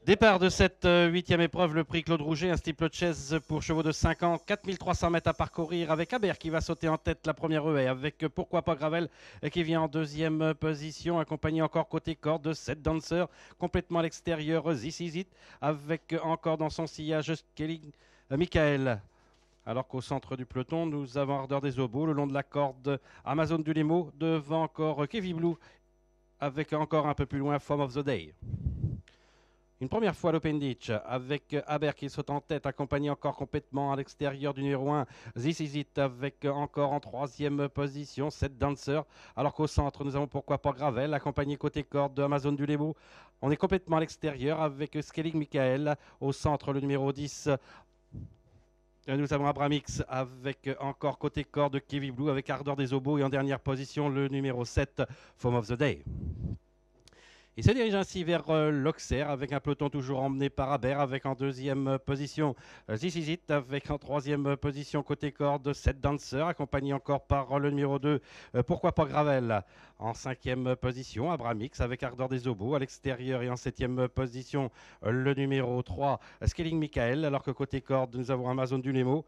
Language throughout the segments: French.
Départ de cette huitième épreuve, le prix Claude Rouget, un steeplechase pour chevaux de 5 ans, 4300 mètres à parcourir avec Aber qui va sauter en tête la première haie avec Pourquoi pas Gravel qui vient en deuxième position, accompagné encore côté corde de 7 danseurs, complètement à l'extérieur This Is It avec encore dans son sillage Skellig Michael. Alors qu'au centre du peloton, nous avons Ardeur des Obos, le long de la corde Amazon du Limo, devant encore Kevin Blue avec encore un peu plus loin Form of the Day. Une première fois à l'Open Ditch avec Aber qui saute en tête, accompagné encore complètement à l'extérieur du numéro 1. This Is It avec encore en troisième position 7 danseurs. Alors qu'au centre, nous avons Pourquoi pas Gravel, accompagné côté corde de Amazon du Lemo. On est complètement à l'extérieur avec Skellig Michael. Au centre, le numéro 10. Nous avons Abramix avec encore côté corde de Kevin Blue avec Ardeur des Obos. Et en dernière position, le numéro 7, Foam of the Day. Il se dirige ainsi vers l'Auxerre avec un peloton toujours emmené par Aber avec en deuxième position This Is It avec en troisième position côté corde 7 danseurs accompagné encore par le numéro 2 Pourquoi pas Gravel. En cinquième position Abramix avec Ardeur des Obos à l'extérieur et en septième position le numéro 3 Skellig Michael alors que côté corde nous avons Amazon du Nemo.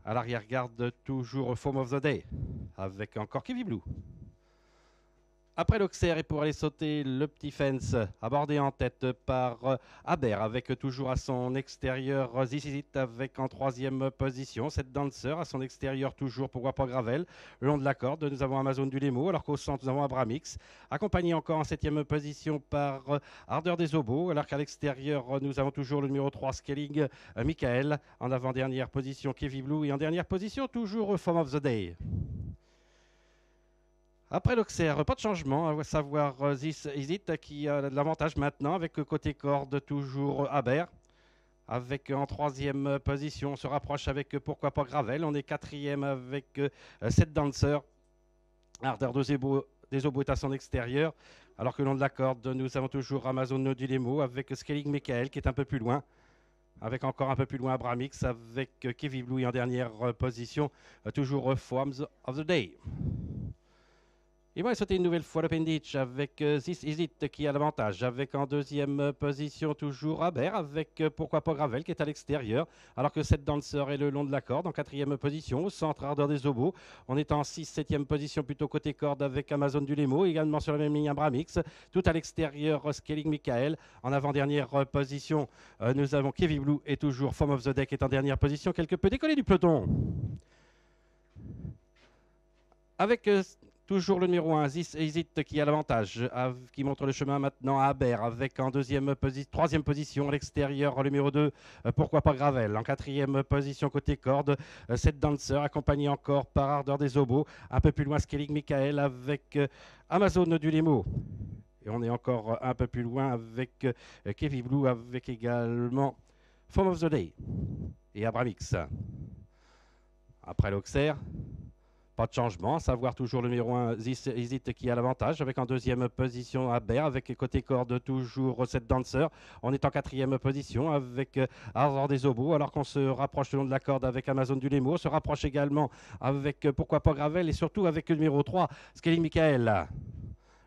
À l'arrière-garde toujours Foam of the Day avec encore Kevin Blue. Après l'Auxerre et pour aller sauter le petit fence, abordé en tête par Aber avec toujours à son extérieur This Is It avec en troisième position cette danseur à son extérieur toujours Pourquoi pas Gravel. Le long de la corde, nous avons Amazon du Lemo alors qu'au centre nous avons Abramix accompagné encore en septième position par Ardeur des Obos alors qu'à l'extérieur nous avons toujours le numéro 3 Skellig Michael en avant-dernière position Kevin Blue et en dernière position toujours Form of the Day. Après l'Auxerre, pas de changement, à savoir This Is It qui a l'avantage maintenant avec côté corde toujours Aber. Avec en troisième position, on se rapproche avec Pourquoi pas Gravel. On est quatrième avec 7 danseurs. Ardeur des Obos est à son extérieur. Alors que le long de la corde, nous avons toujours Amazon du Lemo avec Skellig Michael qui est un peu plus loin. Avec encore un peu plus loin Abramix avec Kevin Blue en dernière position. Toujours Forms of the Day. Ils vont sauter une nouvelle fois l'Open Ditch avec This Is It qui a l'avantage. Avec en deuxième position toujours Aber avec Pourquoi pas Gravel qui est à l'extérieur. Alors que cette danseur est le long de la corde en quatrième position. Au centre Ardeur des Obos. On est en 6-7e position plutôt côté corde avec Amazon du Lemo. Également sur la même ligne Abramix. Tout à l'extérieur Skellig Michael. En avant-dernière position nous avons Kevin Blue et toujours Form of the Day qui est en dernière position. Quelque peu décollé du peloton. Avec toujours le numéro 1, This Is It qui a l'avantage, qui montre le chemin maintenant à Aber, avec en troisième position à l'extérieur le numéro 2, Pourquoi pas Gravel. En quatrième position côté corde, 7 danseurs accompagnés encore par Ardeur des Obos. Un peu plus loin Skellig Michael avec Amazon du Lemo. Et on est encore un peu plus loin avec Kevin Blue, avec également Form of the Day et Abramix. Après l'Auxerre, pas de changement, à savoir toujours le numéro 1, This Is It qui a l'avantage, avec en deuxième position Aber, avec côté corde toujours 7 danseurs. On est en quatrième position avec Ardeur des Obos, alors qu'on se rapproche le long de la corde avec Amazon du Lemo. On se rapproche également avec Pourquoi pas Gravel et surtout avec le numéro 3, Skellig Michael.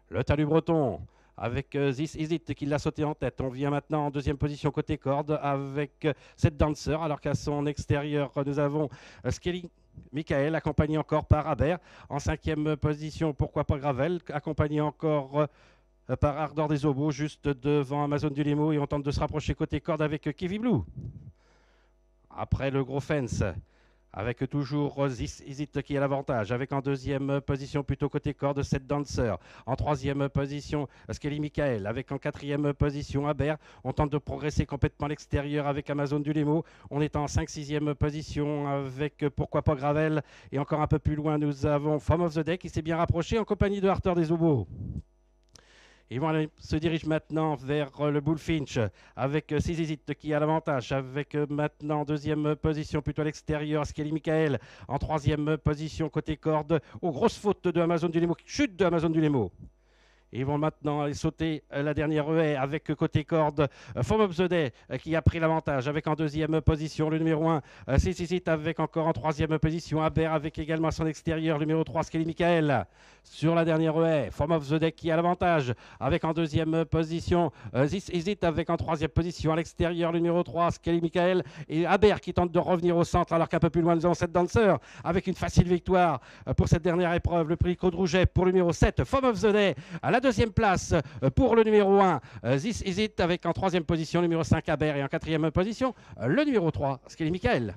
Le talus breton avec This Is It qui l'a sauté en tête. On vient maintenant en deuxième position côté corde avec 7 danseurs, alors qu'à son extérieur, nous avons Skellig Michael, accompagné encore par Aber. En cinquième position, Pourquoi pas Gravel, accompagné encore par Ardeur des Obos, juste devant Amazon du Lemo. Et on tente de se rapprocher côté corde avec Kevin Blue. Après le gros fence, avec toujours This Is It qui a l'avantage, avec en deuxième position plutôt côté corde 7 danseurs. En troisième position, Skellig Michael, avec en quatrième position Aber. On tente de progresser complètement à l'extérieur avec Amazon du Lemo. On est en 5-6e position avec Pourquoi pas Gravel. Et encore un peu plus loin, nous avons Form of the Day qui s'est bien rapproché en compagnie de Ardeur des Obos. Ils se dirigent maintenant vers le Bullfinch avec This Is It qui a l'avantage. Avec maintenant en deuxième position plutôt à l'extérieur Skellig Michael. En troisième position côté corde. Aux grosses fautes de Amazon du Lemo. Chute de Amazon du Lemo. Ils vont maintenant aller sauter la dernière haie avec côté corde Form of the Day qui a pris l'avantage avec en deuxième position le numéro 1 Sissit avec encore en troisième position Aber avec également à son extérieur le numéro 3 Skelly Michael sur la dernière haie. Form of the Day qui a l'avantage avec en deuxième position This Is It avec en troisième position à l'extérieur le numéro 3 Skelly Michael et Aber qui tente de revenir au centre alors qu'un peu plus loin nous avons cette Dancer avec une facile victoire pour cette dernière épreuve. Le prix Claude Rouget pour le numéro 7 Form of the Day à la deuxième place pour le numéro 1 This Is It avec en troisième position le numéro 5 Aber et en quatrième position le numéro 3 Skelly Michael.